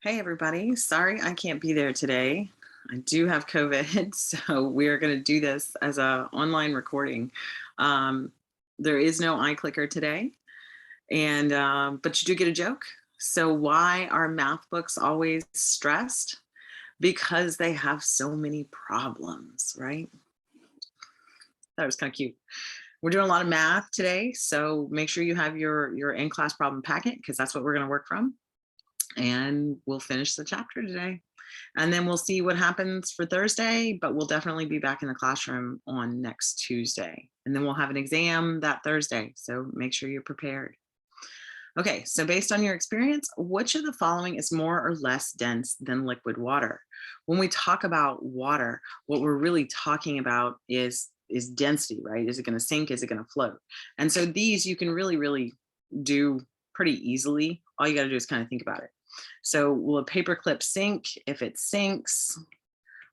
Hey, everybody. Sorry I can't be there today. I do have COVID, so we're going to do this as a online recording. Um, there is no iClicker today, and but you do get a joke. So why are math books always stressed? Because they have so many problems, right? That was kind of cute. We're doing a lot of math today, so make sure you have your in-class problem packet because that's what we're going to work from, and we'll finish the chapter today. And then we'll see what happens for Thursday, but we'll definitely be back in the classroom on next Tuesday. And then we'll have an exam that Thursday. So make sure you're prepared. Okay, so based on your experience, which of the following is more or less dense than liquid water? When we talk about water, what we're really talking about is density, right? Is it going to sink? Is it going to float? And so these you can really do pretty easily. All you got to do is kind of think about it. So will a paper clip sink? If it sinks,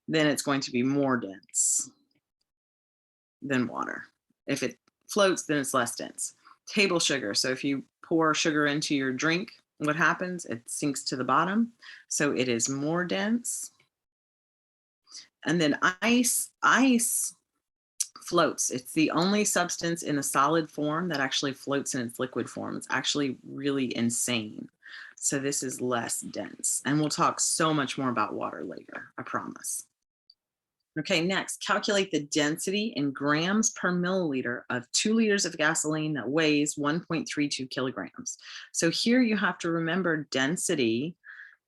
then it's going to be more dense than water. If it floats, then it's less dense. Table sugar. So if you pour sugar into your drink, what happens? It sinks to the bottom. So it is more dense. And then ice floats. It's the only substance in a solid form that actually floats in its liquid form. It's actually really insane. So this is less dense. And we'll talk so much more about water later, I promise. Okay, next, calculate the density in grams per milliliter of 2 liters of gasoline that weighs 1.32 kilograms. So here you have to remember density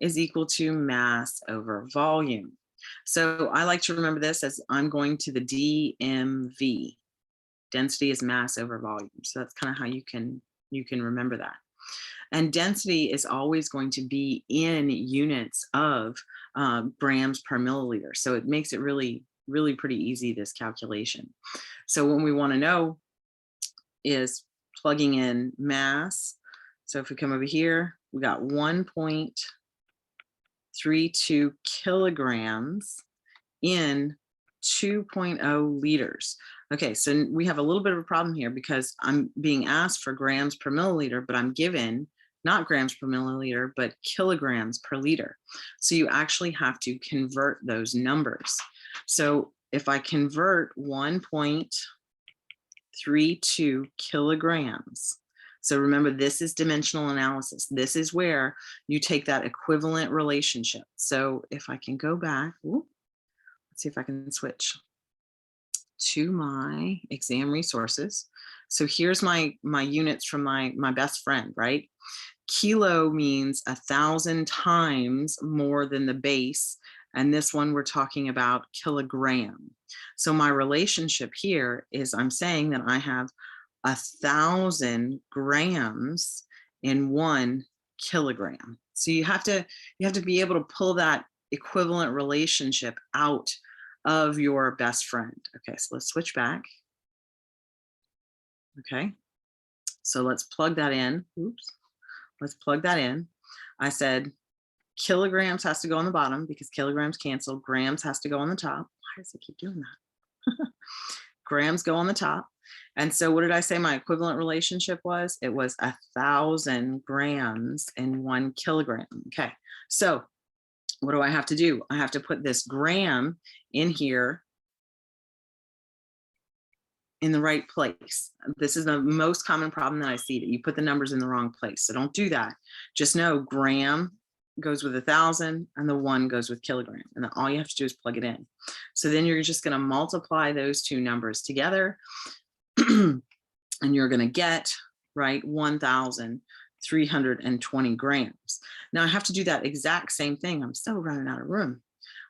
is equal to mass over volume. So I like to remember this as I'm going to the DMV. Density is mass over volume. So that's kind of how you can remember that. And density is always going to be in units of grams per milliliter. So it makes it really pretty easy, this calculation. So what we want to know is plugging in mass. So if we come over here, we got 1.32 kilograms in 2.0 liters. Okay, so we have a little bit of a problem here because I'm being asked for grams per milliliter, but I'm given not grams per milliliter, but kilograms per liter. So you actually have to convert those numbers. So if I convert 1.32 kilograms, so remember, this is dimensional analysis. This is where you take that equivalent relationship. So if I can go back, let's see if I can switch to my exam resources. So here's my units from my best friend, right? Kilo means 1,000 times more than the base. And this one we're talking about kilogram. So my relationship here is I'm saying that I have 1,000 grams in 1 kilogram. So you have to be able to pull that equivalent relationship out of your best friend. Okay, so let's switch back. Okay, so let's plug that in. Oops. Let's plug that in. I said kilograms has to go on the bottom because kilograms cancel. Grams has to go on the top. Why does it keep doing that? Grams go on the top. And so what did I say my equivalent relationship was? It was 1,000 grams in 1 kilogram. Okay, so what do I have to do? I have to put this gram in here in the right place. This is the most common problem that I see, that you put the numbers in the wrong place. So don't do that. Just know gram goes with 1,000 and the 1 goes with kilogram. And then all you have to do is plug it in. So then you're just going to multiply those two numbers together and you're going to get, right, 1,320 grams. Now I have to do that exact same thing. I'm still running out of room.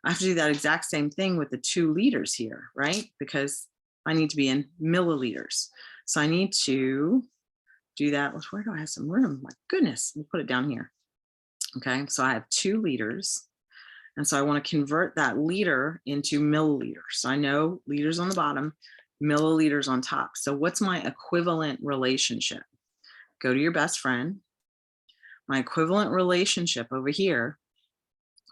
I have to do that exact same thing with the 2 liters here, right? Because I need to be in milliliters. So I need to do that. Where do I have some room? My goodness, we'll put it down here. Okay, so I have 2 liters. And so I want to convert that liter into milliliters. So I know liters on the bottom, milliliters on top. So what's my equivalent relationship? Go to your best friend. My equivalent relationship over here,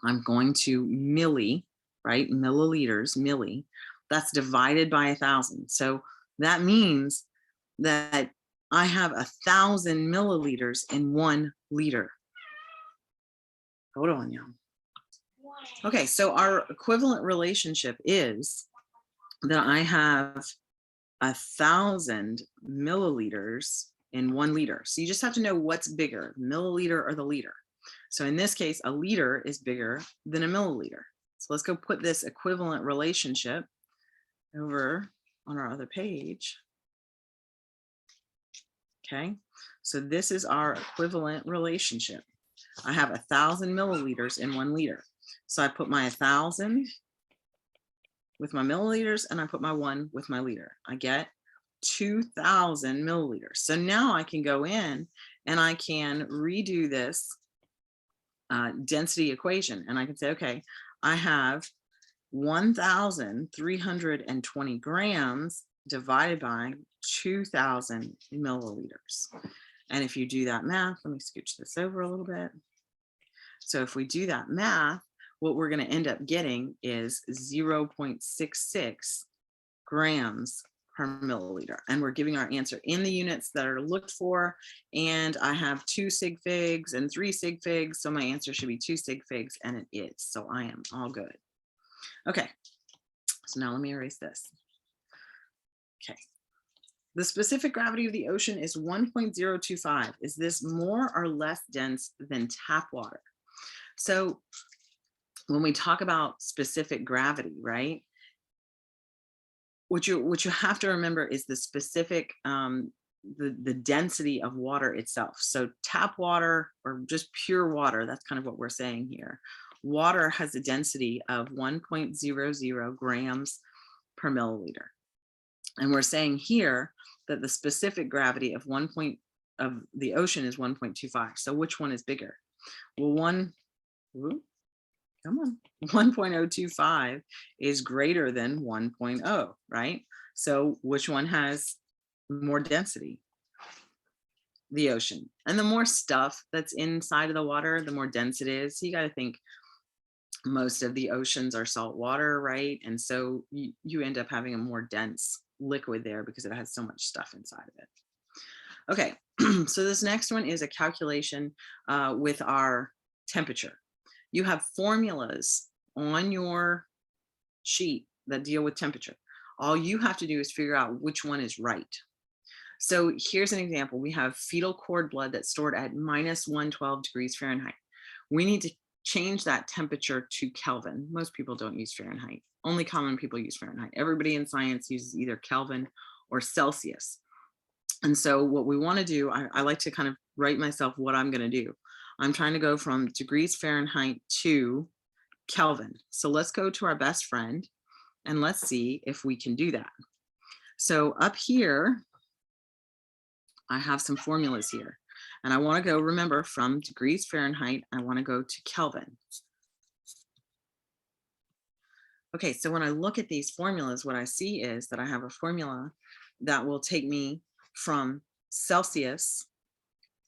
I'm going to milli, right? Milliliters, milli. That's divided by 1,000. So that means that I have 1,000 milliliters in 1 liter. Hold on, y'all. Okay, so our equivalent relationship is that I have 1,000 milliliters in 1 liter. So you just have to know what's bigger, milliliter or the liter. So in this case, a liter is bigger than a milliliter. So let's go put this equivalent relationship over on our other page. Okay, so this is our equivalent relationship. I have 1,000 milliliters in 1 liter. So I put my 1,000 with my milliliters and I put my 1 with my liter. I get 2,000 milliliters. So now I can go in and I can redo this density equation. And I can say, okay, I have 1,320 grams divided by 2,000 milliliters. And if you do that math, let me scooch this over a little bit. So if we do that math, what we're going to end up getting is 0.66 grams per milliliter. And we're giving our answer in the units that are looked for. And I have 2 sig figs and 3 sig figs. So my answer should be 2 sig figs, and it is. So I am all good. Okay, so now let me erase this. Okay. The specific gravity of the ocean is 1.025. Is this more or less dense than tap water? So when we talk about specific gravity, right? What you have to remember is the specific, the density of water itself. So tap water or just pure water, that's kind of what we're saying here. Water has a density of 1.00 grams per milliliter. And we're saying here that the specific gravity of the ocean is 1.25. So which one is bigger? Well, 1.025 is greater than 1.0, right? So which one has more density? The ocean. And the more stuff that's inside of the water, the more dense it is. So you got to think most of the oceans are salt water, right? And so you end up having a more dense liquid there because it has so much stuff inside of it. Okay, so this next one is a calculation with our temperature. You have formulas on your sheet that deal with temperature. All you have to do is figure out which one is right. So here's an example. We have fetal cord blood that's stored at minus 112 degrees Fahrenheit. We need to change that temperature to Kelvin. Most people don't use Fahrenheit. Only common people use Fahrenheit. Everybody in science uses either Kelvin or Celsius. And so what we want to do, I like to kind of write myself what I'm going to do. I'm trying to go from degrees Fahrenheit to Kelvin. So let's go to our best friend and let's see if we can do that. So up here, I have some formulas here. And I want to go, remember, from degrees Fahrenheit, I want to go to Kelvin. Okay, so when I look at these formulas, what I see is that I have a formula that will take me from Celsius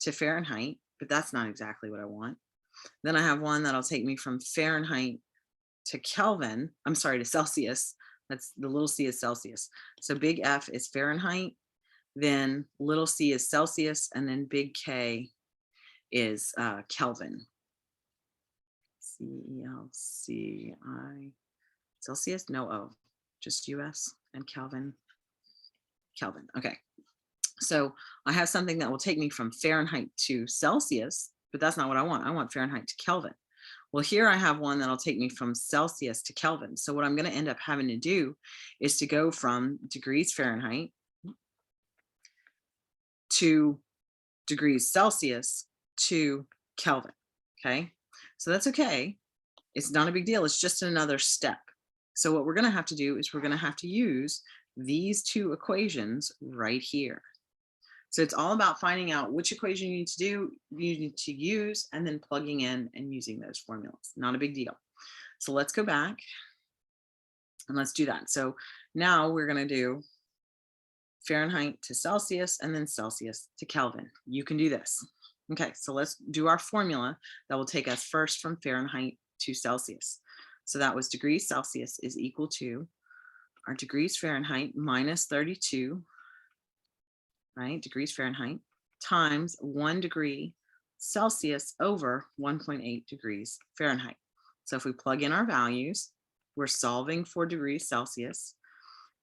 to Fahrenheit, but that's not exactly what I want. Then I have one that'll take me from Fahrenheit to Kelvin. I'm sorry, to Celsius. That's the little c is Celsius. So big F is Fahrenheit, then little c is Celsius, and then big K is Kelvin. C-E-L-C-I, Celsius, no O, just US and Kelvin. Kelvin, okay. So I have something that will take me from Fahrenheit to Celsius, but that's not what I want. I want Fahrenheit to Kelvin. Well, here I have one that'll take me from Celsius to Kelvin. So what I'm going to end up having to do is to go from degrees Fahrenheit to degrees Celsius to Kelvin. Okay, so that's okay. It's not a big deal. It's just another step. So what we're going to have to do is we're going to have to use these two equations right here. So it's all about finding out which equation you need to use, and then plugging in and using those formulas. Not a big deal. So let's go back and let's do that. So now we're going to do Fahrenheit to Celsius and then Celsius to Kelvin. You can do this. Okay, so let's do our formula that will take us first from Fahrenheit to Celsius. So that was degrees Celsius is equal to our degrees Fahrenheit minus 32, right, degrees Fahrenheit, times 1 degree Celsius over 1.8 degrees Fahrenheit. So if we plug in our values, we're solving for degrees Celsius.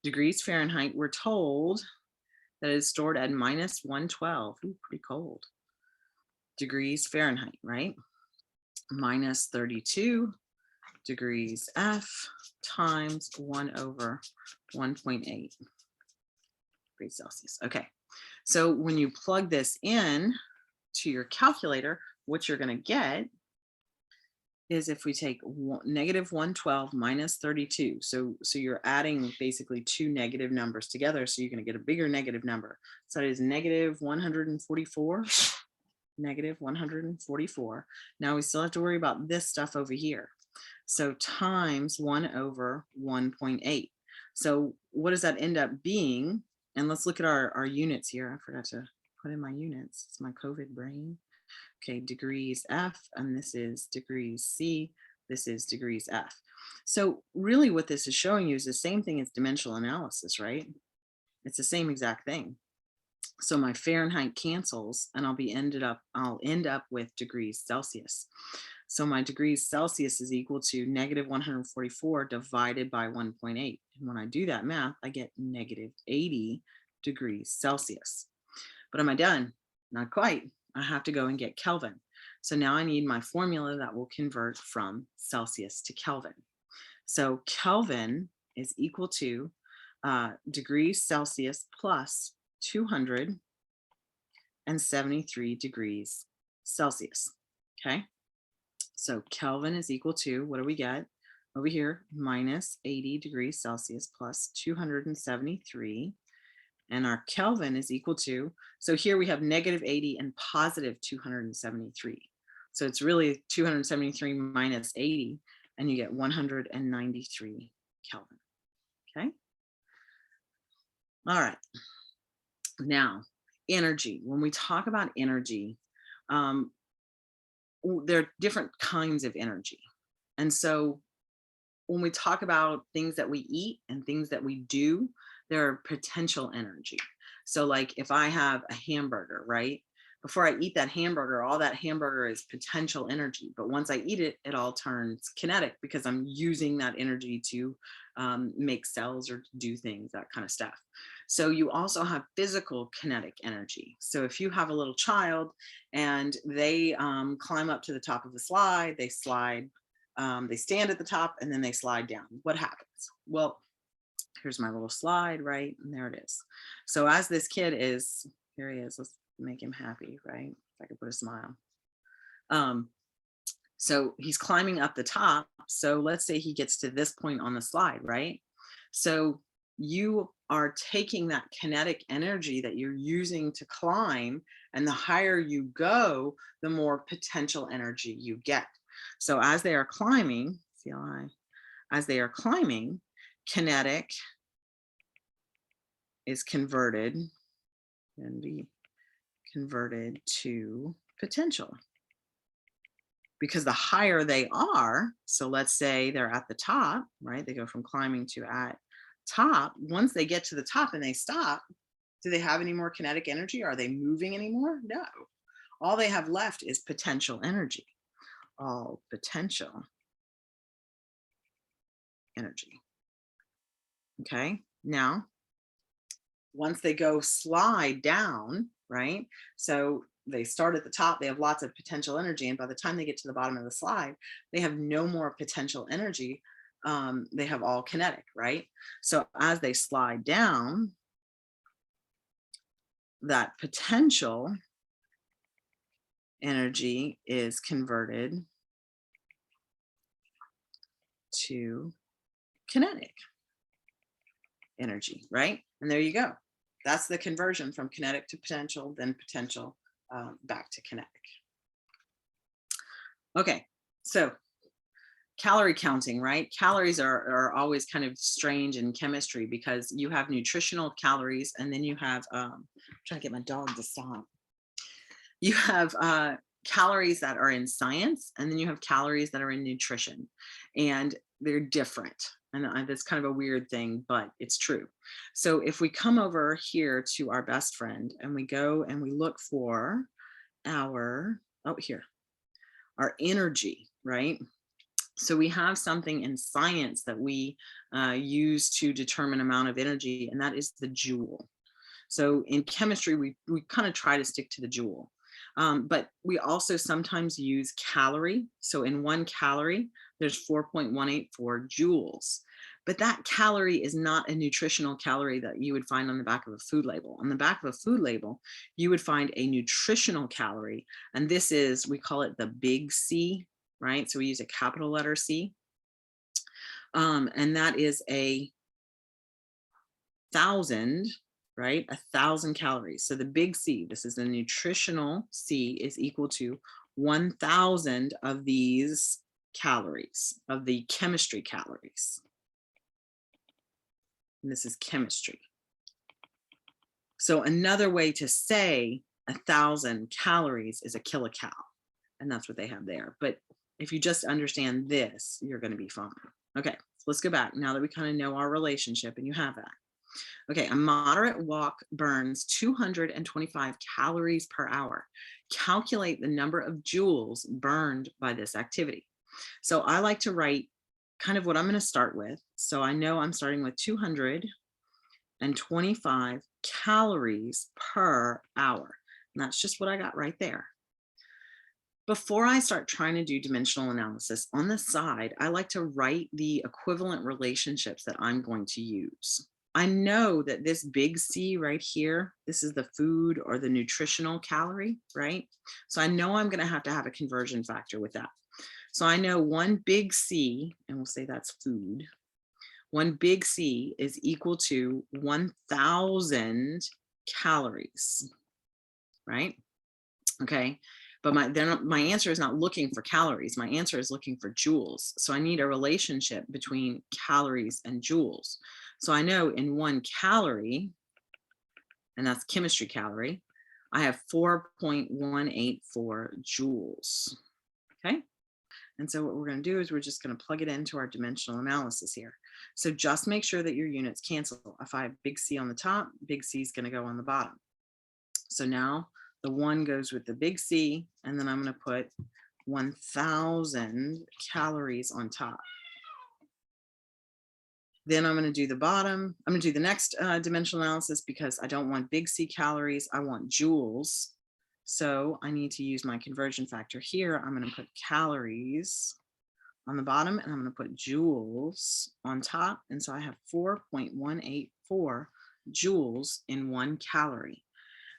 Degrees Fahrenheit, we're told that is stored at minus 112. Ooh, pretty cold. Degrees Fahrenheit, right? Minus 32 degrees F times 1 over 1.8 degrees Celsius. Okay, so when you plug this in to your calculator, what you're going to get is if we take negative 112 minus 32. So you're adding basically two negative numbers together. So you're going to get a bigger negative number. So that is negative 144, negative 144. Now we still have to worry about this stuff over here. So times 1 over 1.8. So what does that end up being? And let's look at our units here. I forgot to put in my units. It's my COVID brain. Okay, degrees F, and this is degrees C, this is degrees F. So really what this is showing you is the same thing as dimensional analysis, right? It's the same exact thing. So my Fahrenheit cancels and I'll end up with degrees Celsius. So my degrees Celsius is equal to negative 144 divided by 1.8. And when I do that math, I get negative 80 degrees Celsius. But am I done? Not quite. I have to go and get Kelvin. So now I need my formula that will convert from Celsius to Kelvin. So Kelvin is equal to degrees Celsius plus 273 degrees Celsius. Okay. So Kelvin is equal to, what do we get over here? Minus 80 degrees Celsius plus 273. And our Kelvin is equal to, so here we have negative 80 and positive 273. So it's really 273 minus 80, and you get 193 Kelvin. Okay. All right. Now, energy. When we talk about energy, there are different kinds of energy. And so when we talk about things that we eat and things that we do, there are potential energy. So like if I have a hamburger, right? Before I eat that hamburger, all that hamburger is potential energy. But once I eat it, it all turns kinetic because I'm using that energy to make cells or do things, that kind of stuff. So you also have physical kinetic energy. So if you have a little child and they climb up to the top of the slide, they slide, they stand at the top and then they slide down. What happens? Well, here's my little slide, right? And there it is. So as this kid is, here he is, let's make him happy, right? If I could put a smile. So he's climbing up the top. So let's say he gets to this point on the slide, right? So you are taking that kinetic energy that you're using to climb, and the higher you go, the more potential energy you get. So as they are climbing, as they are climbing, kinetic is converted and be converted to potential, because the higher they are, so let's say they're at the top, right? They go from climbing to at top. Once they get to the top and they stop, do they have any more kinetic energy? Are they moving anymore? No. All they have left is potential energy. All potential energy. Okay, now, once they go slide down, right? So they start at the top, they have lots of potential energy. And by the time they get to the bottom of the slide, they have no more potential energy. They have all kinetic, right? So as they slide down, that potential energy is converted to kinetic energy, right? And there you go. That's the conversion from kinetic to potential, then potential back to kinetic. Okay, so calorie counting, right? Calories are always kind of strange in chemistry because you have nutritional calories, and then you have, I'm trying to get my dog to stop. You have calories that are in science, and then you have calories that are in nutrition, and they're different. And that's kind of a weird thing, but it's true. So if we come over here to our best friend and we go and we look for our oh, here, our energy, right? So we have something in science that we use to determine amount of energy, and that is the joule. So in chemistry, we kind of try to stick to the joule. But we also sometimes use calorie. So in 1 calorie, there's 4.184 joules. But that calorie is not a nutritional calorie that you would find on the back of a food label. On the back of a food label, you would find a nutritional calorie. And this is, we call it the big C, right? So we use a capital letter C. And that is 1,000, right? 1,000 calories. So the big C, this is the nutritional C, is equal to 1,000 of these calories, of the chemistry calories. And this is chemistry. So another way to say 1,000 calories is a kilocal, and that's what they have there. But if you just understand this, you're going to be fine. Okay, so let's go back now that we kind of know our relationship and you have that. Okay, a moderate walk burns 225 calories per hour. Calculate the number of joules burned by this activity. So I like to write kind of what I'm going to start with. So I know I'm starting with 225 calories per hour. And that's just what I got right there. Before I start trying to do dimensional analysis, on the side, I like to write the equivalent relationships that I'm going to use. I know that this big C right here, this is the food or the nutritional calorie, right? So I know I'm going to have a conversion factor with that. So I know one big C, and we'll say that's food, one big C is equal to 1,000 calories, right? Okay. But my answer is not looking for calories. My answer is looking for joules. So I need a relationship between calories and joules. So I know in 1 calorie, and that's chemistry calorie, I have 4.184 joules. Okay. And so what we're going to do is we're just going to plug it into our dimensional analysis here. So just make sure that your units cancel. If I have big C on the top, big C is going to go on the bottom. So now the 1 goes with the big C, and then I'm going to put 1,000 calories on top. Then I'm going to do the bottom. I'm going to do the next dimensional analysis because I don't want big C calories. I want joules. So I need to use my conversion factor here. I'm going to put calories on the bottom, and I'm going to put joules on top. And so I have 4.184 joules in 1 calorie.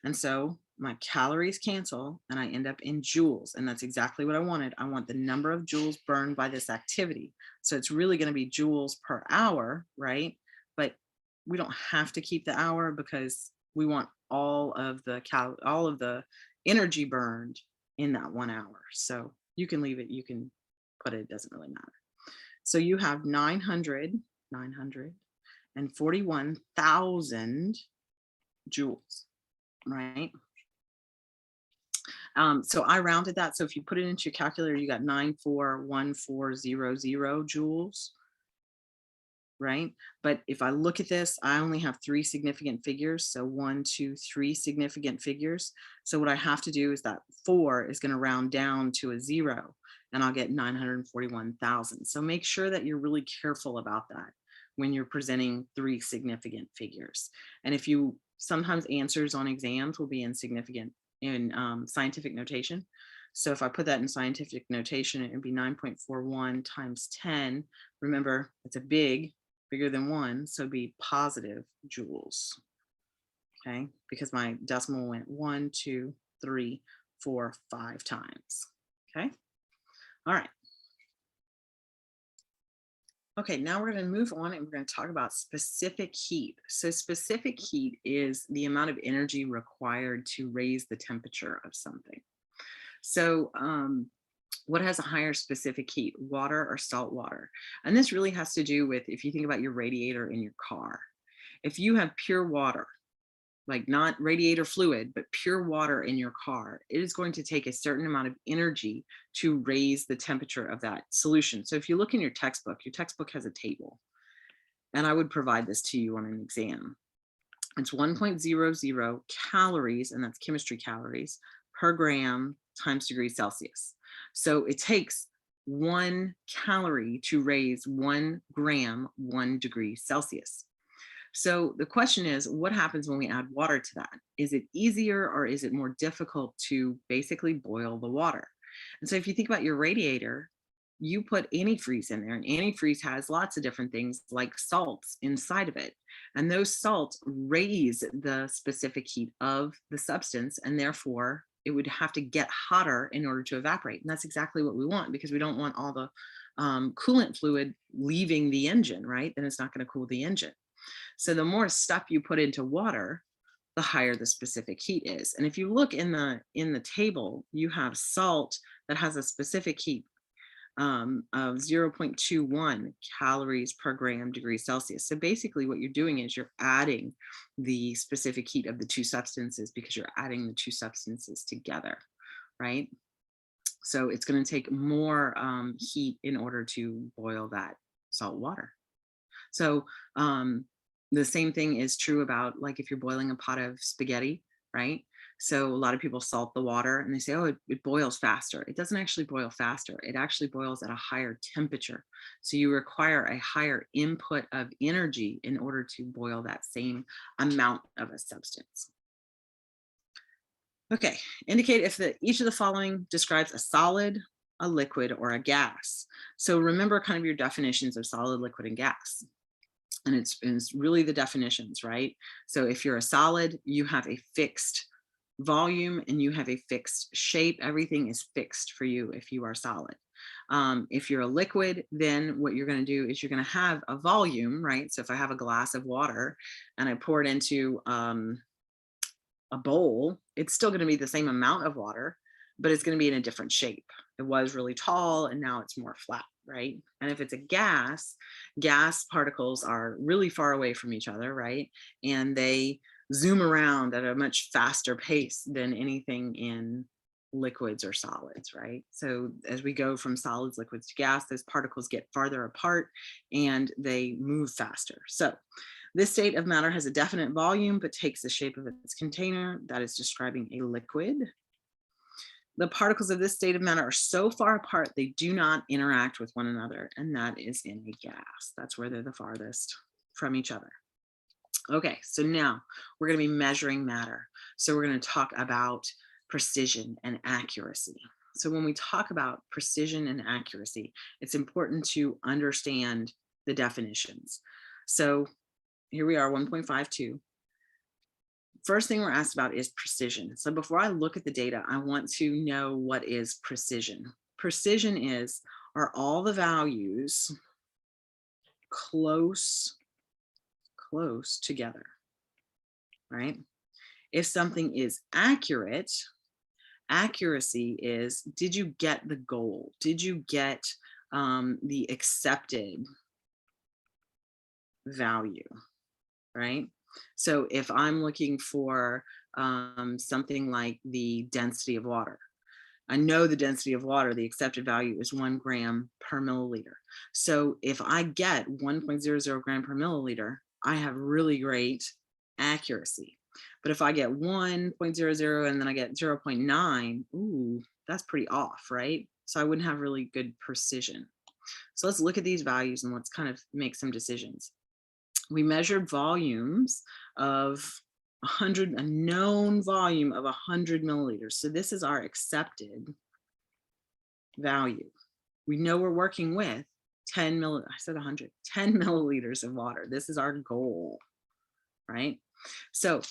And so my calories cancel and I end up in joules. And that's exactly what I wanted. I want the number of joules burned by this activity. So it's really going to be joules per hour, right? But we don't have to keep the hour because we want all of the energy burned in that 1 hour. So you can leave it, you can put it doesn't really matter. So you have 941,000 joules, right? So I rounded that. So if you put it into your calculator, you got 941,400 joules, right? But if I look at this, I only have 3 significant figures. So 1, 2, 3 significant figures. So what I have to do is that 4 is going to round down to a 0, and I'll get 941,000. So make sure that you're really careful about that when you're presenting 3 significant figures. And if you sometimes answers on exams will be in scientific notation. So if I put that in scientific notation, it would be 9.41 times 10. Remember, it's bigger than 1, so it'd be positive joules. Okay, because my decimal went 1, 2, 3, 4, 5 times. Okay, all right. Okay, now we're going to move on and we're going to talk about specific heat. So specific heat is the amount of energy required to raise the temperature of something. So what has a higher specific heat, water or salt water? And this really has to do with, if you think about your radiator in your car, if you have pure water, like not radiator fluid, but pure water in your car, it is going to take a certain amount of energy to raise the temperature of that solution. So if you look in your textbook has a table, and I would provide this to you on an exam. It's 1.00 calories, and that's chemistry calories, per gram times degrees Celsius. So it takes 1 calorie to raise 1 gram 1 degree Celsius. So the question is, what happens when we add water to that? Is it easier or is it more difficult to basically boil the water? And so if you think about your radiator, you put antifreeze in there, and antifreeze has lots of different things like salts inside of it. And those salts raise the specific heat of the substance, and therefore it would have to get hotter in order to evaporate. And that's exactly what we want, because we don't want all the coolant fluid leaving the engine, right? Then it's not going to cool the engine. So the more stuff you put into water, the higher the specific heat is. And if you look in the table, you have salt that has a specific heat of 0.21 calories per gram degree Celsius. So basically what you're doing is you're adding the specific heat of the two substances, because you're adding the two substances together, right? So it's going to take more heat in order to boil that salt water. So the same thing is true about, like, if you're boiling a pot of spaghetti, right? So a lot of people salt the water and they say, oh, it boils faster. It doesn't actually boil faster. It actually boils at a higher temperature. So you require a higher input of energy in order to boil that same amount of a substance. Okay, indicate if each of the following describes a solid, a liquid, or a gas. So remember kind of your definitions of solid, liquid, and gas. And it's really the definitions, right? So if you're a solid, you have a fixed volume and you have a fixed shape. Everything is fixed for you if you are solid. If you're a liquid, then what you're going to do is you're going to have a volume, right? So if I have a glass of water and I pour it into a bowl, it's still going to be the same amount of water, but it's going to be in a different shape. It was really tall and now it's more flat, right? And if it's a gas particles are really far away from each other, right? And they zoom around at a much faster pace than anything in liquids or solids, right? So as we go from solids, liquids to gas, those particles get farther apart and they move faster. So this state of matter has a definite volume, but takes the shape of its container. That is describing a liquid. The particles of this state of matter are so far apart, they do not interact with one another, and that is in a gas. That's where they're the farthest from each other. Okay, so now we're going to be measuring matter. So we're going to talk about precision and accuracy. So when we talk about precision and accuracy, it's important to understand the definitions. So here we are, 1.52. First thing we're asked about is precision. So before I look at the data, I want to know what is precision. Precision is, are all the values close together, right? If something is accurate, accuracy is, did you get the goal? Did you get the accepted value, right? So if I'm looking for something like the density of water, I know the density of water, the accepted value is 1 gram per milliliter. So if I get 1.00 gram per milliliter, I have really great accuracy. But if I get 1.00 and then I get 0.9, ooh, that's pretty off, right? So I wouldn't have really good precision. So let's look at these values and let's kind of make some decisions. We measured volumes of a known volume of 100 milliliters. So this is our accepted value. We know we're working with 10 milliliters of water. This is our goal, right? So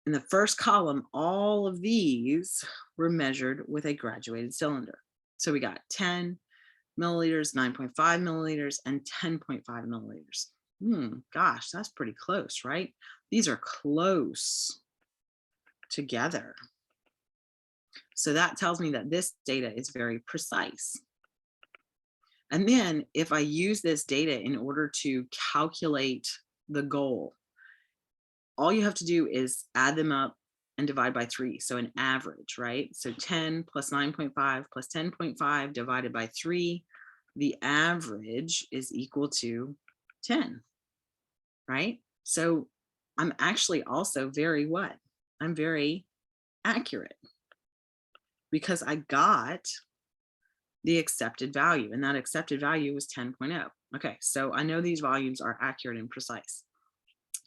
in the first column, all of these were measured with a graduated cylinder. So we got 10 milliliters, 9.5 milliliters, and 10.5 milliliters. Gosh, that's pretty close, right? These are close together. So that tells me that this data is very precise. And then if I use this data in order to calculate the goal, all you have to do is add them up and divide by 3. So an average, right? So 10 plus 9.5 plus 10.5 divided by 3, the average is equal to 10. Right? So I'm actually also very what? I'm very accurate. because I got the accepted value, and that accepted value was 10.0. Okay, so I know these volumes are accurate and precise.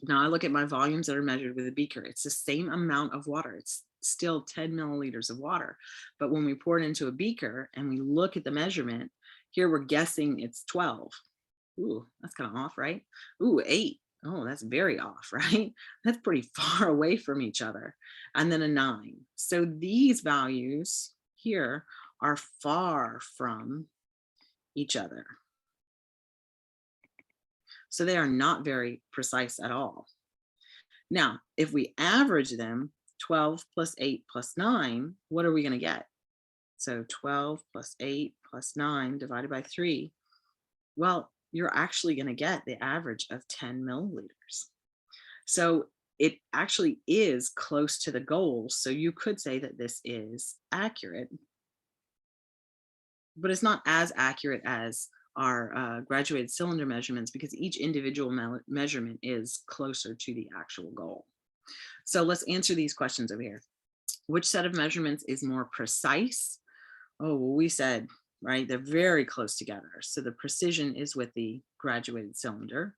Now I look at my volumes that are measured with a beaker. It's the same amount of water. It's still 10 milliliters of water. But when we pour it into a beaker and we look at the measurement, here we're guessing it's 12. Ooh, that's kind of off, right? Ooh, 8. Oh, that's very off, right? That's pretty far away from each other. And then a 9. So these values here are far from each other. So they are not very precise at all. Now, if we average them, 12 plus 8 plus 9, what are we going to get? So 12 plus 8 plus 9 divided by 3. Well, you're actually going to get the average of 10 milliliters. So it actually is close to the goal. So you could say that this is accurate, but it's not as accurate as our graduated cylinder measurements because each individual measurement is closer to the actual goal. So let's answer these questions over here. Which set of measurements is more precise? Oh, well, we said, right, they're very close together. So the precision is with the graduated cylinder.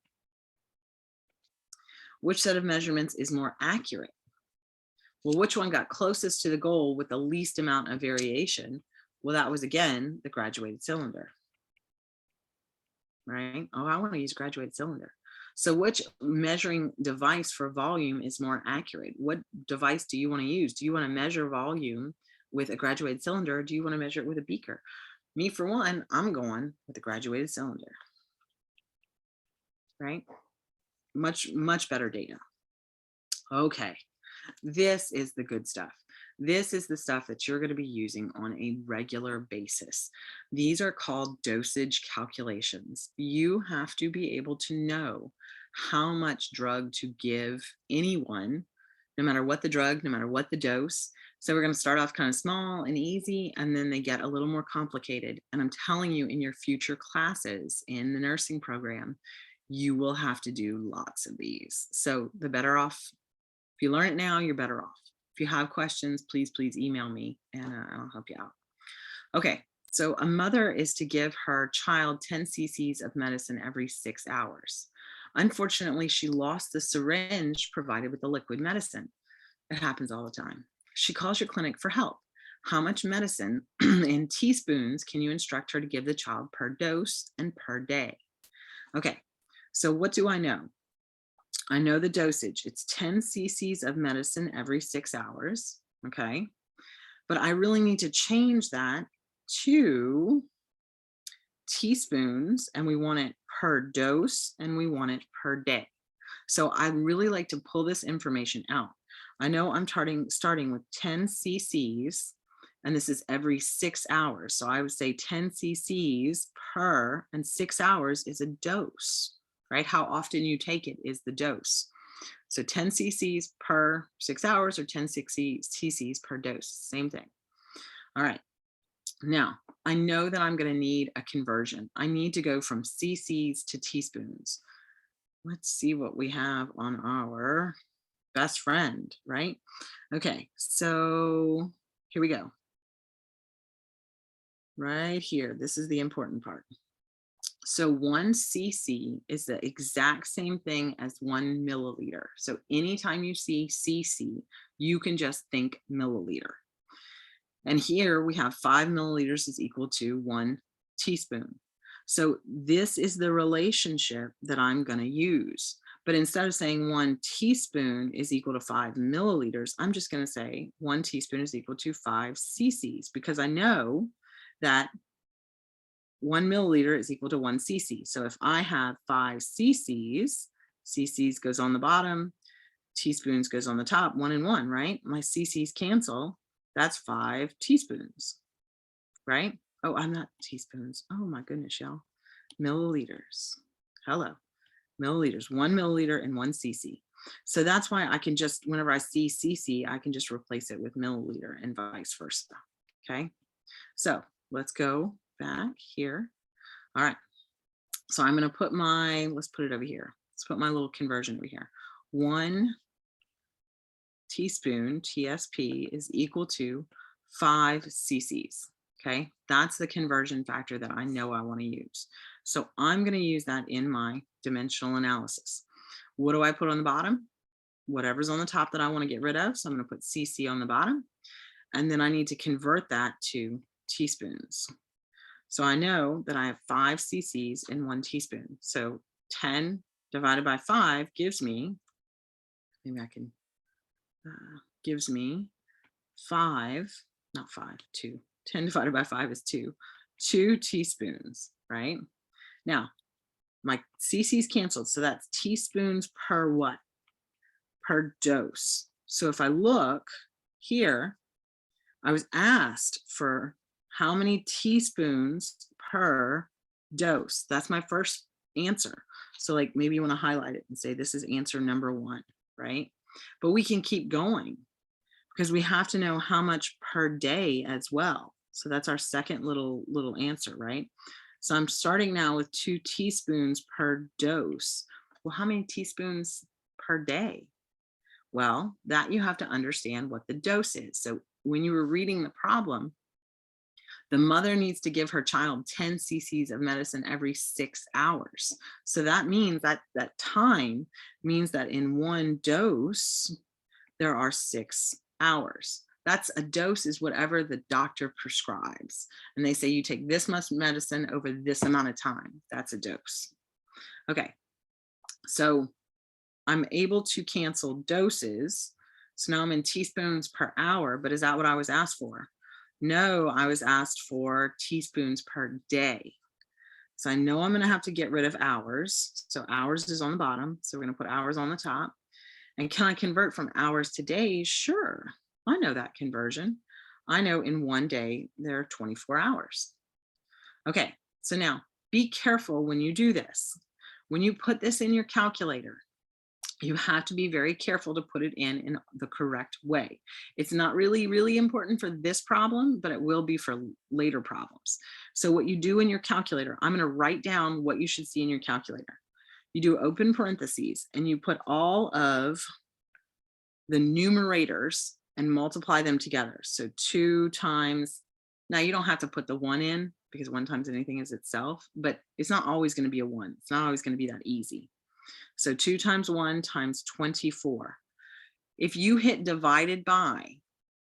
Which set of measurements is more accurate? Well, which one got closest to the goal with the least amount of variation? Well, that was, again, the graduated cylinder. Right? Oh, I want to use graduated cylinder. So which measuring device for volume is more accurate? What device do you want to use? Do you want to measure volume with a graduated cylinder, or do you want to measure it with a beaker? Me, for one, I'm going with the graduated cylinder. Right? Much, much better data. Okay, this is the good stuff. This is the stuff that you're going to be using on a regular basis. These are called dosage calculations. You have to be able to know how much drug to give anyone, no matter what the drug, no matter what the dose. So we're going to start off kind of small and easy, and then they get a little more complicated. And I'm telling you, in your future classes in the nursing program, you will have to do lots of these. So the better off, if you learn it now, you're better off. If you have questions, please email me and I'll help you out. Okay, so a mother is to give her child 10 cc's of medicine every 6 hours. Unfortunately, she lost the syringe provided with the liquid medicine. It happens all the time. She calls your clinic for help. How much medicine in teaspoons can you instruct her to give the child per dose and per day? Okay, so what do I know? I know the dosage. It's 10 cc's of medicine every 6 hours. Okay. But I really need to change that to teaspoons, and we want it per dose and we want it per day. So I really like to pull this information out. I know I'm starting with 10 cc's, and this is every 6 hours. So I would say 10 cc's per, and 6 hours is a dose. Right? How often you take it is the dose. So 10 cc's per 6 hours or 10 cc's per dose, same thing. All right. Now, I know that I'm going to need a conversion. I need to go from cc's to teaspoons. Let's see what we have on our best friend, right? Okay, so here we go. Right here, this is the important part. So 1 cc is the exact same thing as 1 milliliter. So anytime you see cc, you can just think milliliter. And here we have 5 milliliters is equal to 1 teaspoon. So this is the relationship that I'm going to use. But instead of saying 1 teaspoon is equal to 5 milliliters, I'm just going to say 1 teaspoon is equal to 5 cc's, because I know that 1 milliliter is equal to 1 cc. So if I have 5 cc's, cc's goes on the bottom, teaspoons goes on the top, 1 and 1, right? My cc's cancel. That's 5 teaspoons, right? Oh, I'm not teaspoons. Oh my goodness, y'all. Milliliters. Hello. Milliliters, 1 milliliter and 1 cc. So that's why I can just, whenever I see cc, I can just replace it with milliliter and vice versa. Okay. So let's go back here. All right. So I'm going to put my, let's put it over here. Let's put my little conversion over here. 1 teaspoon, TSP, is equal to 5 cc's. Okay, that's the conversion factor that I know I want to use. So I'm going to use that in my dimensional analysis. What do I put on the bottom? Whatever's on the top that I want to get rid of. So I'm going to put cc on the bottom. And then I need to convert that to teaspoons. So I know that I have 5 cc's in 1 teaspoon. So 10 divided by 5 gives me, maybe I can, gives me 5, not 5, 2. 10 divided by 5 is 2. 2 teaspoons, right? Now, my cc's canceled. So that's teaspoons per what? Per dose. So if I look here, I was asked for how many teaspoons per dose. That's my first answer. So like maybe you want to highlight it and say this is answer number 1, right? But we can keep going because we have to know how much per day as well. So that's our second little answer, right? So I'm starting now with 2 teaspoons per dose. Well, how many teaspoons per day? Well, that you have to understand what the dose is. So when you were reading the problem, the mother needs to give her child 10 cc's of medicine every 6 hours. So that means that time means that in 1 dose, there are 6 hours. That's a dose is whatever the doctor prescribes. And they say you take this much medicine over this amount of time. That's a dose. Okay, so I'm able to cancel doses. So now I'm in teaspoons per hour, but is that what I was asked for? No, I was asked for teaspoons per day. So I know I'm going to have to get rid of hours. So hours is on the bottom. So we're going to put hours on the top. And can I convert from hours to days? Sure. I know that conversion. I know in 1 day, there are 24 hours. Okay, so now be careful when you do this. When you put this in your calculator, you have to be very careful to put it in the correct way. It's not really important for this problem, but it will be for later problems. So what you do in your calculator, I'm going to write down what you should see in your calculator. You do open parentheses and you put all of the numerators and multiply them together. So 2 times, now you don't have to put the 1 in because 1 times anything is itself, but it's not always going to be a 1. It's not always going to be that easy. So 2 times 1 times 24. If you hit divided by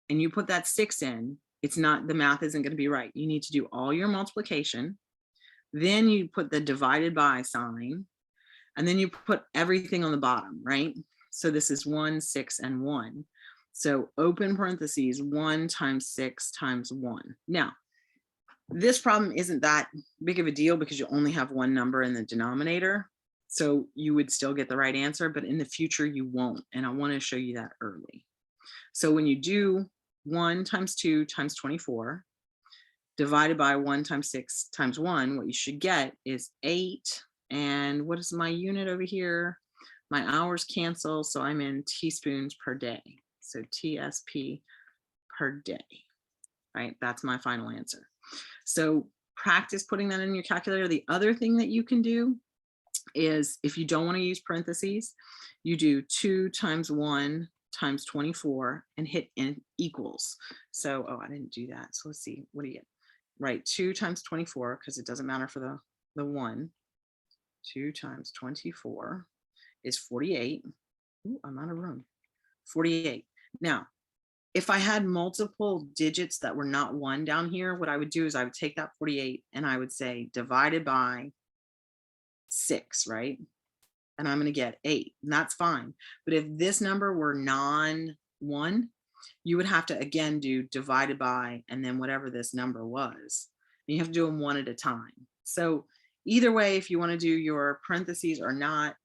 and you put that 6 in, it's not, the math isn't going to be right. You need to do all your multiplication. Then you put the divided by sign, and then you put everything on the bottom, right? So this is 1, 6, and 1. So open parentheses, 1 times 6 times 1. Now, this problem isn't that big of a deal because you only have 1 number in the denominator. So you would still get the right answer, but in the future you won't. And I want to show you that early. So when you do 1 times 2 times 24, divided by 1 times 6 times 1, what you should get is 8. And what is my unit over here? My hours cancel, so I'm in teaspoons per day. So TSP per day, right? That's my final answer. So practice putting that in your calculator. The other thing that you can do is if you don't want to use parentheses, you do 2 times 1 times 24 and hit in equals. So, oh, I didn't do that. So let's see, what do you get? Right, 2 times 24, because it doesn't matter for the 1. 2 times 24 is 48. Ooh, I'm out of room. 48. Now, if I had multiple digits that were not 1 down here, what I would do is I would take that 48 and I would say divided by 6, right? And I'm going to get 8, and that's fine. But if this number were non-1, you would have to again do divided by and then whatever this number was. And you have to do them 1 at a time. So either way, if you want to do your parentheses or not,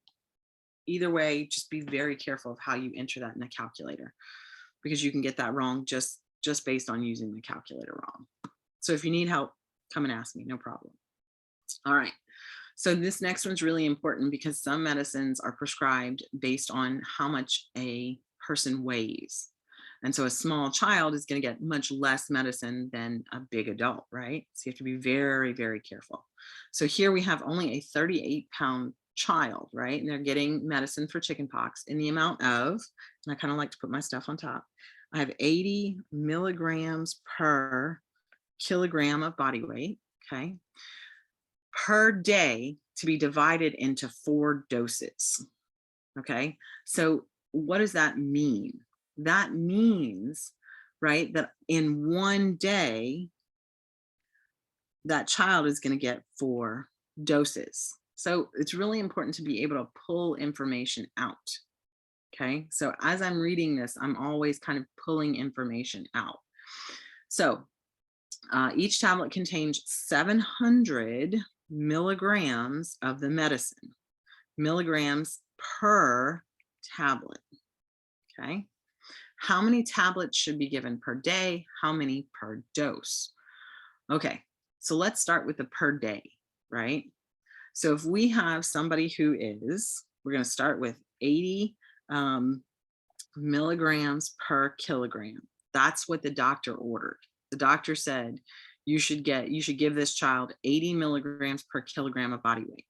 either way, just be very careful of how you enter that in a calculator, because you can get that wrong just based on using the calculator wrong. So if you need help, come and ask me, no problem. All right. So this next one's really important because some medicines are prescribed based on how much a person weighs. And so a small child is going to get much less medicine than a big adult, right? So you have to be very, very careful. So here we have only a 38-pound child, right? And they're getting medicine for chickenpox in the amount of, and I kind of like to put my stuff on top. I have 80 milligrams per kilogram of body weight, okay, per day to be divided into 4 doses, okay? So what does that mean? That means, right, that in one day, that child is going to get 4 doses. So it's really important to be able to pull information out. Okay. So as I'm reading this, I'm always kind of pulling information out. So each tablet contains 700 milligrams of the medicine, milligrams per tablet. Okay. How many tablets should be given per day? How many per dose? Okay. So let's start with the per day, right? So if we have somebody who is, we're going to start with 80 milligrams per kilogram. That's what the doctor ordered. The doctor said you should give this child 80 milligrams per kilogram of body weight.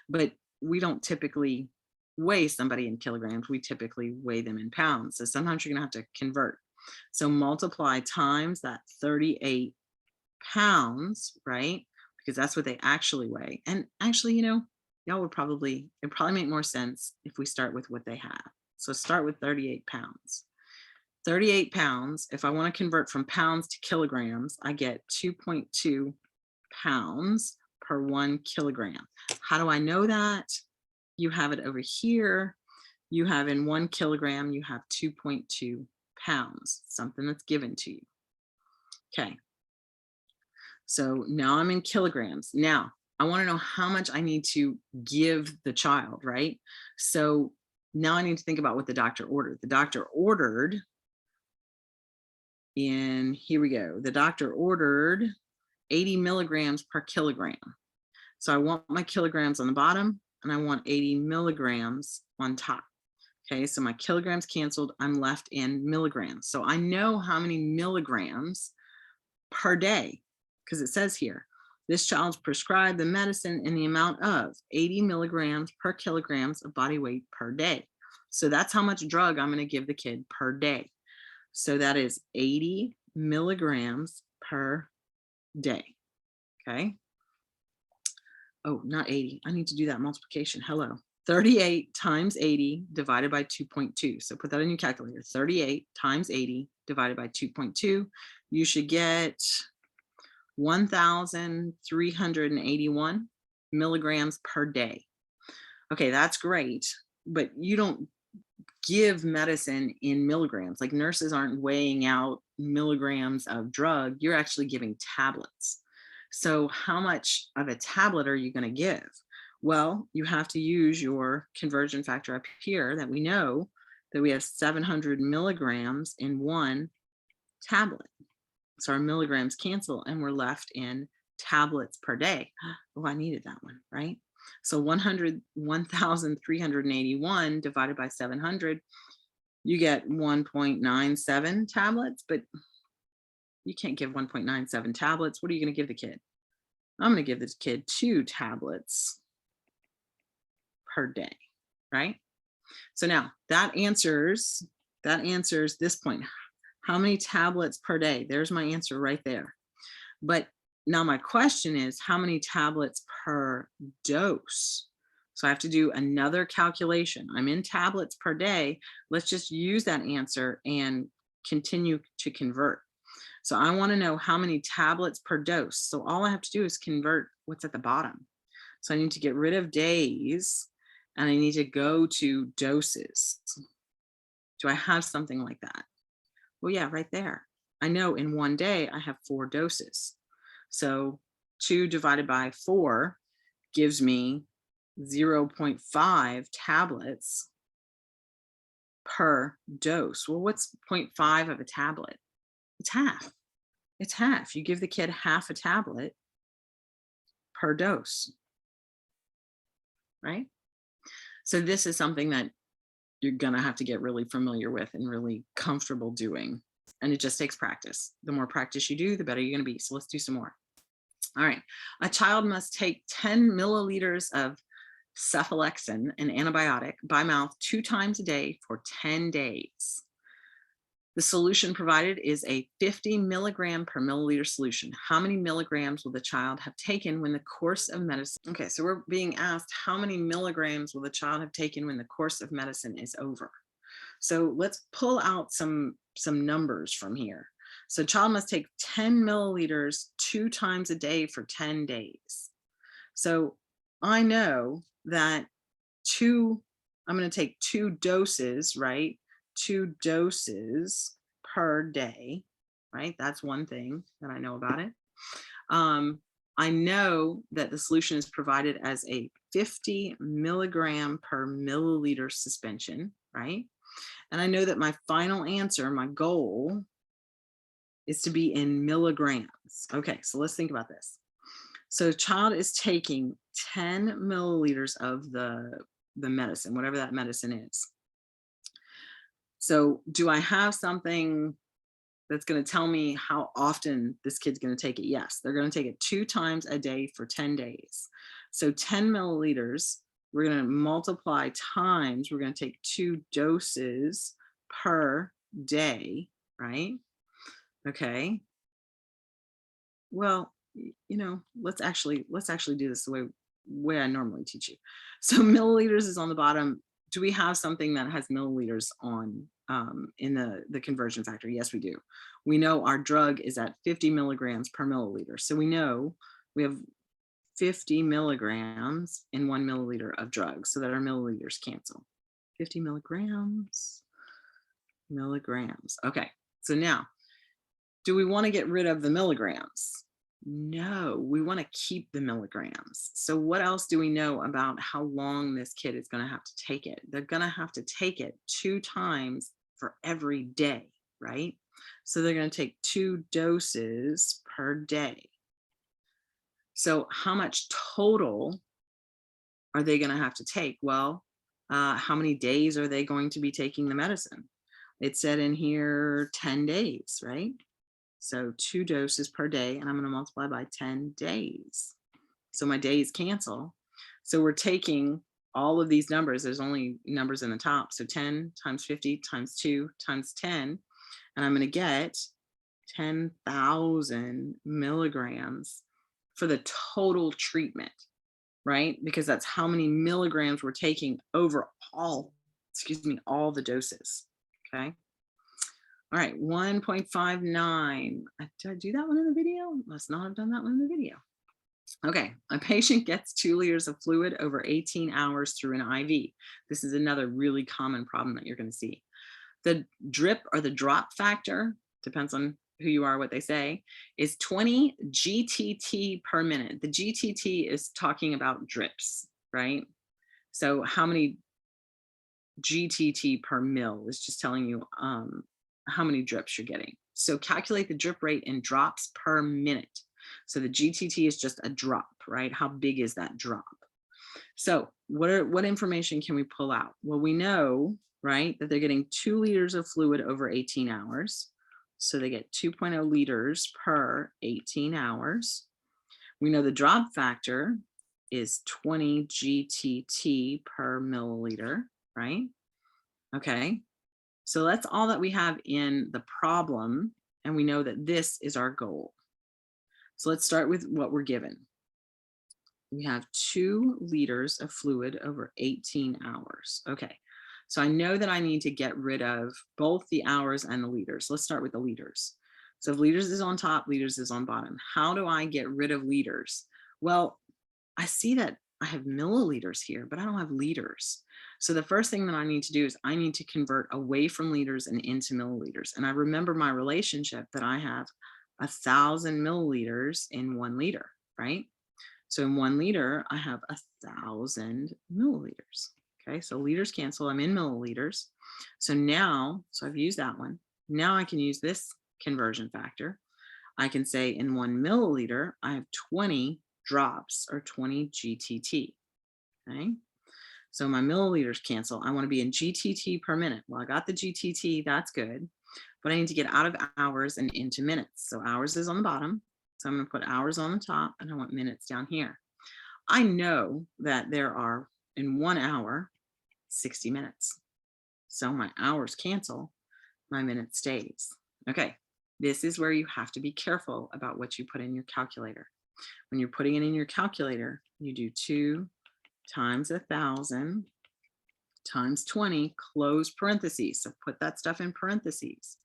But we don't typically weigh somebody in kilograms. We typically weigh them in pounds. So sometimes you're going to have to convert. So multiply times that 38 pounds, right? Because that's what they actually weigh. And actually, y'all it'd probably make more sense if we start with what they have. So start with 38 pounds. 38 pounds, if I want to convert from pounds to kilograms, I get 2.2 pounds per 1 kilogram. How do I know that? You have it over here. You have in 1 kilogram, you have 2.2 pounds, something that's given to you. Okay. So now I'm in kilograms. Now I want to know how much I need to give the child, right? So now I need to think about what the doctor ordered. The doctor ordered, and here we go. The doctor ordered 80 milligrams per kilogram. So I want my kilograms on the bottom and I want 80 milligrams on top. Okay, so my kilograms canceled. I'm left in milligrams. So I know how many milligrams per day, because it says here, this child's prescribed the medicine in the amount of 80 milligrams per kilograms of body weight per day. So that's how much drug I'm going to give the kid per day. So that is 80 milligrams per day. Okay. Oh, not 80. I need to do that multiplication. Hello. 38 times 80 divided by 2.2. So put that in your calculator. 38 times 80 divided by 2.2. You should get 1,381 milligrams per day. Okay, that's great, but you don't give medicine in milligrams. Like nurses aren't weighing out milligrams of drug. You're actually giving tablets. So how much of a tablet are you going to give? Well, you have to use your conversion factor up here that we know that we have 700 milligrams in 1 tablet. So our milligrams cancel and we're left in tablets per day. Oh, I needed that one, right? So 1,381 divided by 700, you get 1.97 tablets, but you can't give 1.97 tablets. What are you going to give the kid? I'm going to give this kid 2 tablets per day, right? So now that answers this point. How many tablets per day? There's my answer right there. But now my question is, how many tablets per dose? So I have to do another calculation. I'm in tablets per day. Let's just use that answer and continue to convert. So I want to know how many tablets per dose. So all I have to do is convert what's at the bottom. So I need to get rid of days and I need to go to doses. Do I have something like that? Well, yeah, right there. I know in one day I have 4 doses. So 2 divided by 4 gives me 0.5 tablets per dose. Well, what's 0.5 of a tablet? It's half. It's half. You give the kid half a tablet per dose, right? So this is something that you're going to have to get really familiar with and really comfortable doing. And it just takes practice. The more practice you do, the better you're going to be. So let's do some more. All right. A child must take 10 milliliters of cephalexin, an antibiotic, by mouth 2 times a day for 10 days. The solution provided is a 50 milligram per milliliter solution. How many milligrams will the child have taken when the course of medicine? Okay, so we're being asked how many milligrams will the child have taken when the course of medicine is over? So let's pull out some numbers from here. So child must take 10 milliliters 2 times a day for 10 days. So I know that I'm going to take 2 doses, right? 2 doses per day, right? That's one thing that I know about it. I know that the solution is provided as a 50 milligram per milliliter suspension, right? And I know that my final answer, my goal, is to be in milligrams. Okay, so let's think about this. So child is taking 10 milliliters of the medicine, whatever that medicine is. So do I have something that's going to tell me how often this kid's going to take it? Yes, they're going to take it 2 times a day for 10 days. So 10 milliliters, we're going to multiply times, we're going to take 2 doses per day, right? Okay. Well, let's actually do this the way I normally teach you. So milliliters is on the bottom. Do we have something that has milliliters on in the conversion factor? Yes, we do. We know our drug is at 50 milligrams per milliliter. So we know we have 50 milligrams in 1 milliliter of drug, so that our milliliters cancel. 50 milligrams. Okay, so now, do we want to get rid of the milligrams? No, we want to keep the milligrams. So what else do we know about how long this kid is going to have to take it? They're going to have to take it 2 times for every day, right? So they're going to take 2 doses per day. So how much total are they going to have to take? Well, how many days are they going to be taking the medicine? It said in here 10 days, right? So 2 doses per day, and I'm going to multiply by 10 days. So my days cancel. So we're taking all of these numbers. There's only numbers in the top. So 10 times 50 times 2 times 10. And I'm going to get 10,000 milligrams for the total treatment, right? Because that's how many milligrams we're taking over all the doses. Okay. All right, 1.59. Did I do that one in the video? Must not have done that one in the video. Okay, a patient gets 2 liters of fluid over 18 hours through an IV. This is another really common problem that you're going to see. The drip or the drop factor, depends on who you are, what they say, is 20 GTT per minute. The GTT is talking about drips, right? So how many GTT per mil is just telling you how many drips you're getting. So calculate the drip rate in drops per minute. So the GTT is just a drop, right? How big is that drop? So what information can we pull out? Well, we know, right, that they're getting 2 liters of fluid over 18 hours. So they get 2.0 liters per 18 hours. We know the drop factor is 20 GTT per milliliter, right? Okay. So that's all that we have in the problem, and we know that this is our goal. So let's start with what we're given. We have 2 liters of fluid over 18 hours. Okay, so I know that I need to get rid of both the hours and the liters. Let's start with the liters. So if liters is on top, liters is on bottom. How do I get rid of liters? Well, I see that I have milliliters here, but I don't have liters. So the first thing that I need to do is I need to convert away from liters and into milliliters. And I remember my relationship that I have 1,000 milliliters in 1 liter, right? So in 1 liter, I have 1,000 milliliters. Okay, so liters cancel, I'm in milliliters. So now, I've used that one. Now I can use this conversion factor. I can say in 1 milliliter, I have 20 drops or 20 GTT. Okay, so my milliliters cancel. I want to be in GTT per minute. Well, I got the GTT, that's good, but I need to get out of hours and into minutes. So hours is on the bottom. So I'm going to put hours on the top, and I want minutes down here. I know that there are in 1 hour, 60 minutes. So my hours cancel, my minute stays. Okay, this is where you have to be careful about what you put in your calculator. When you're putting it in your calculator, you do 2 times 1,000 times 20, close parentheses. So put that stuff in parentheses.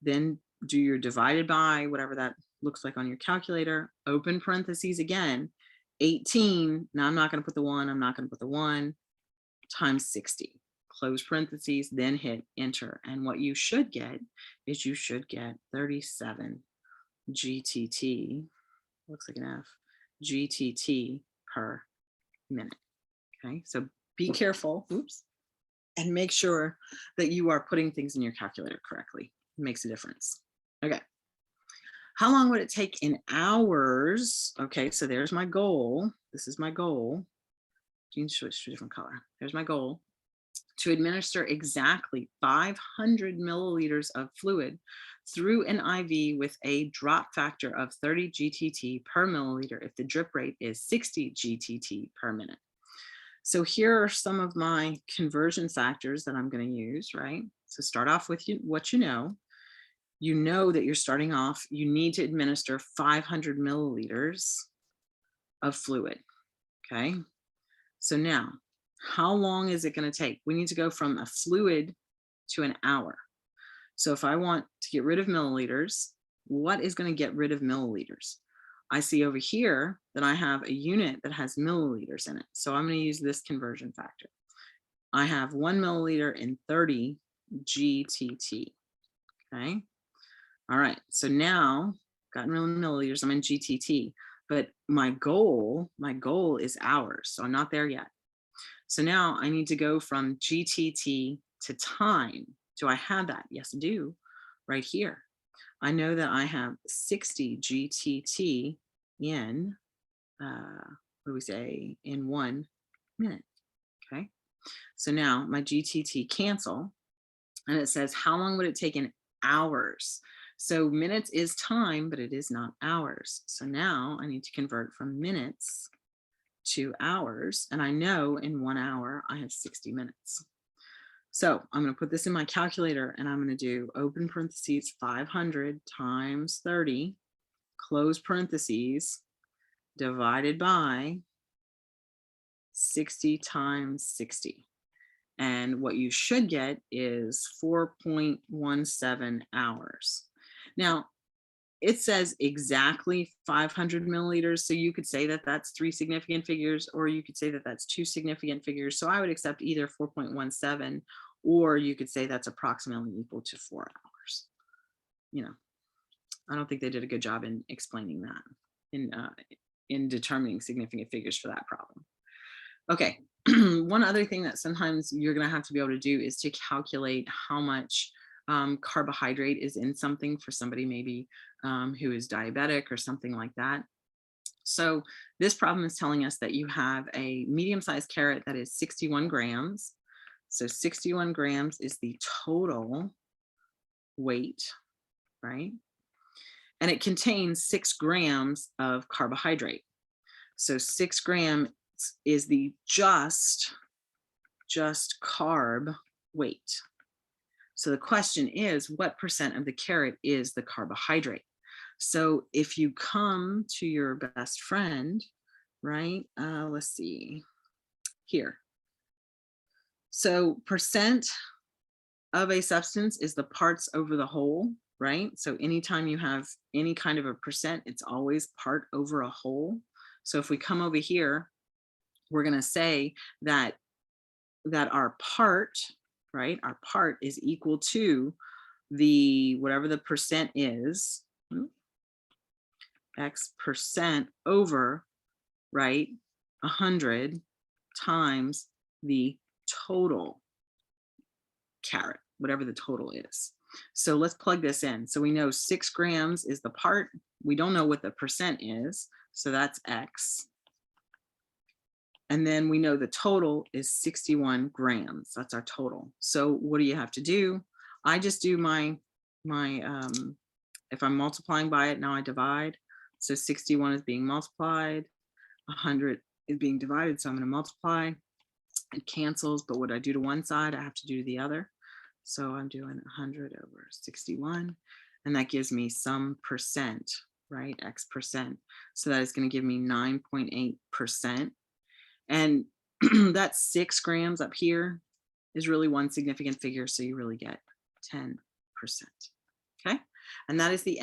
Then do your divided by, whatever that looks like on your calculator, open parentheses again, 18. Now I'm not going to put the 1, I'm not going to put the 1, times 60. Close parentheses, then hit enter. And what you should get is you should get 37 GTT, looks like an F, GTT per minute. Okay, so be careful, oops, and make sure that you are putting things in your calculator correctly. It makes a difference. Okay, how long would it take in hours? Okay, so there's my goal. This is my goal. Change switch to a different color. There's my goal. To administer exactly 500 milliliters of fluid through an IV with a drop factor of 30 GTT per milliliter if the drip rate is 60 GTT per minute. So here are some of my conversion factors that I'm going to use, right? So start off with what you know. You know that you're starting off, you need to administer 500 milliliters of fluid, okay? So now, how long is it going to take? We need to go from a fluid to an hour. So if I want to get rid of milliliters, what is going to get rid of milliliters? I see over here that I have a unit that has milliliters in it. So I'm going to use this conversion factor. I have 1 milliliter in 30 GTT. Okay. All right. So now got milliliters, I'm in GTT, but my goal is hours. So I'm not there yet. So now I need to go from GTT to time. Do I have that? Yes, I do, right here. I know that I have 60 GTT in, what do we say, in 1 minute, okay? So now my GTT cancel, and it says, how long would it take in hours? So minutes is time, but it is not hours. So now I need to convert from minutes to hours, and I know in 1 hour I have 60 minutes. So I'm going to put this in my calculator, and I'm going to do open parentheses 500 times 30, close parentheses, divided by 60 times 60. And what you should get is 4.17 hours. Now, it says exactly 500 milliliters. So you could say that that's 3 significant figures, or you could say that that's 2 significant figures. So I would accept either 4.17, or you could say that's approximately equal to 4 hours. You know, I don't think they did a good job in explaining that, in determining significant figures for that problem. Okay, one other thing that sometimes you're going to have to be able to do is to calculate how much carbohydrate is in something for somebody maybe who is diabetic or something like that. So this problem is telling us that you have a medium-sized carrot that is 61 grams. So 61 grams is the total weight, right? And it contains 6 grams of carbohydrate. So 6 grams is the just carb weight. So the question is, what percent of the carrot is the carbohydrate? So if you come to your best friend, right? Let's see here. So percent of a substance is the parts over the whole, right? So anytime you have any kind of a percent, it's always part over a whole. So if we come over here, we're going to say that our part, right? Our part is equal to the, whatever the percent is, X percent over, right? 100 times the total carrot, whatever the total is. So let's plug this in. So we know 6 grams is the part. We don't know what the percent is. So that's X. And then we know the total is 61 grams. That's our total. So what do you have to do? I just do my if I'm multiplying by it, now I divide. So 61 is being multiplied, 100 is being divided. So I'm going to multiply. It cancels, but what I do to one side, I have to do to the other. So I'm doing 100 over 61, and that gives me some percent, right? X percent. So that is going to give me 9.8%. And that 6 grams up here is really one significant figure. So you really get 10%. Okay. And that is the end.